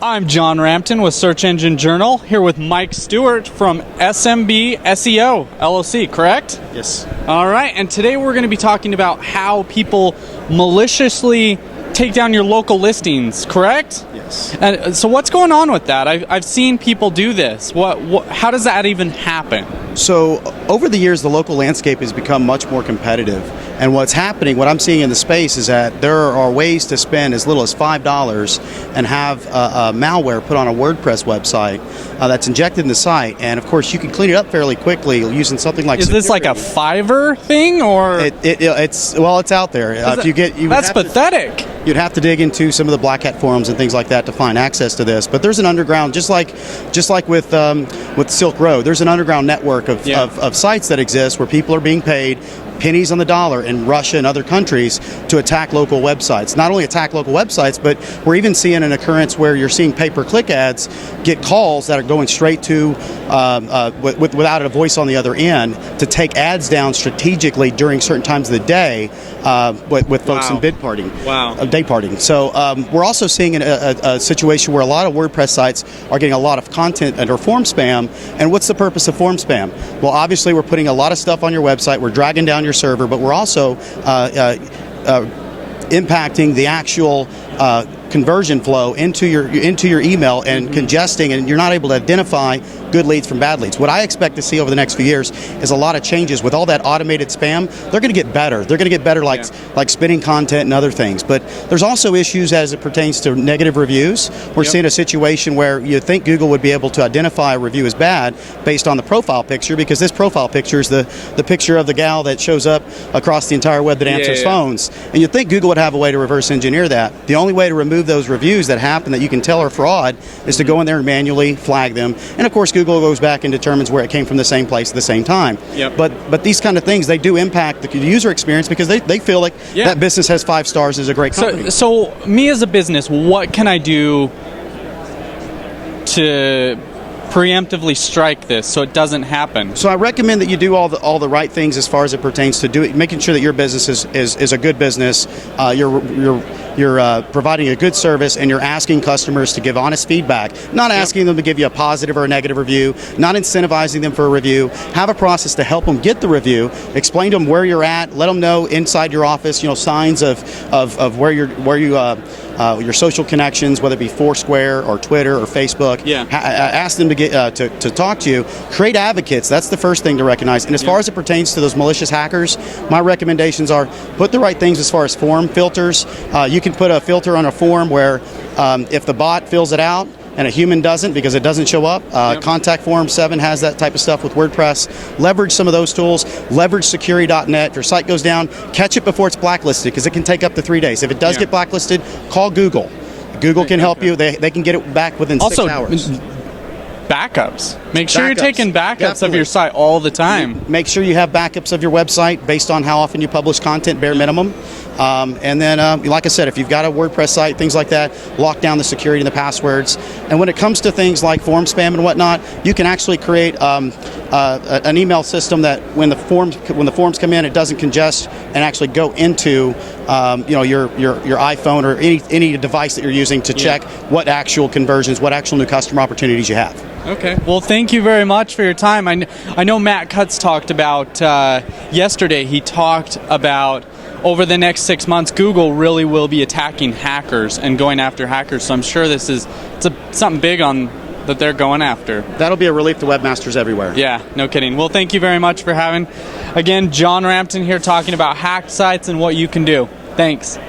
I'm John Rampton with Search Engine Journal, here with Mike Stewart from SMB SEO LLC, correct? Yes. All right, and today we're going to be talking about how people maliciously take down your local listings, correct? Yes. And so what's going on with that? I've seen people do this. How does that even happen? So over the years, the local landscape has become much more competitive. And what's happening, what I'm seeing in the space is that there are ways to spend as little as $5 and have malware put on a WordPress website that's injected in the site. And of course, you can clean it up fairly quickly using something like Is this like a Fiverr thing, or? It's out there. That's pathetic. You'd have to dig into some of the Black Hat forums and things like that to find access to this. But there's an underground, just like with Silk Road, there's an underground network of sites that exist where people are being paid pennies on the dollar in Russia and other countries to attack local websites. Not only attack local websites, but we're even seeing an occurrence where you're seeing pay-per-click ads get calls that are going straight to, without a voice on the other end, to take ads down strategically during certain times of the day with folks in bid parting, day parting. So we're also seeing a situation where a lot of WordPress sites are getting a lot of content under form spam. And what's the purpose of form spam? Well, obviously we're putting a lot of stuff on your website, we're dragging down your server, but we're also impacting the actual conversion flow into your email and congesting, and you're not able to identify good leads from bad leads. What I expect to see over the next few years is a lot of changes with all that automated spam. They're going to get better. They're going to get better, like spinning content and other things. But there's also issues as it pertains to negative reviews. We're seeing a situation where you think Google would be able to identify a review as bad based on the profile picture, because this profile picture is the picture of the gal that shows up across the entire web that answers phones. And you'd think Google would have a way to reverse engineer that. The only way to remove those reviews that happen that you can tell are fraud is to go in there and manually flag them. And of course, Google goes back and determines where it came from the same place at the same time. But these kind of things, they do impact the user experience because they feel like that business has 5 stars, is a great company. So me as a business, what can I do to preemptively strike this so it doesn't happen? So I recommend that you do all the right things as far as it pertains to making sure that your business is a good business. You're providing a good service, and you're asking customers to give honest feedback, not asking them to give you a positive or a negative review, not incentivizing them for a review. Have a process to help them get the review. Explain to them where you're at. Let them know inside your office, signs of where your social connections, whether it be Foursquare or Twitter or Facebook. Ask them to get to talk to you. Create advocates. That's the first thing to recognize. And as far as it pertains to those malicious hackers, my recommendations are put the right things as far as form filters. You can put a filter on a form where if the bot fills it out and a human doesn't because it doesn't show up. Contact Form 7 has that type of stuff with WordPress. Leverage some of those tools. Leverage security.net. If your site goes down, catch it before it's blacklisted, because it can take up to 3 days. If it does get blacklisted, call Google. Google can help you. They can get it back within 6 hours. Backups. Make sure you're taking backups of your site all the time. Make sure you have backups of your website based on how often you publish content, bare minimum. And then, like I said, if you've got a WordPress site, things like that, lock down the security and the passwords. And when it comes to things like form spam and whatnot, you can actually create an email system that when the forms come in, it doesn't congest and actually go into your iPhone or any device that you're using to check what actual conversions, what actual new customer opportunities you have. Okay. Well, thank you very much for your time. I know Matt Cutts talked about yesterday. He talked about over the next 6 months, Google really will be attacking hackers and going after hackers. So I'm sure this is something big that they're going after. That'll be a relief to webmasters everywhere. Yeah, no kidding. Well, thank you very much for having. Again, John Rampton here talking about hacked sites and what you can do. Thanks.